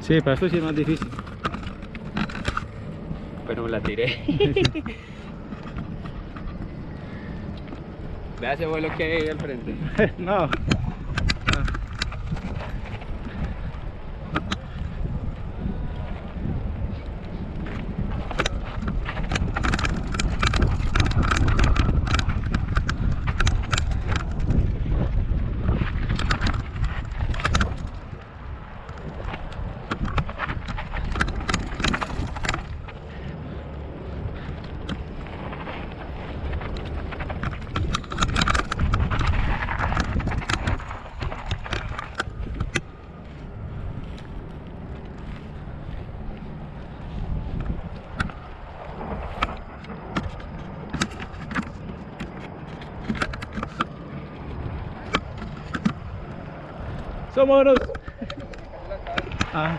Sí, para esto sí es más difícil. Pero me la tiré. Vea ese vuelo que hay ahí al frente. No. Somos. Ah.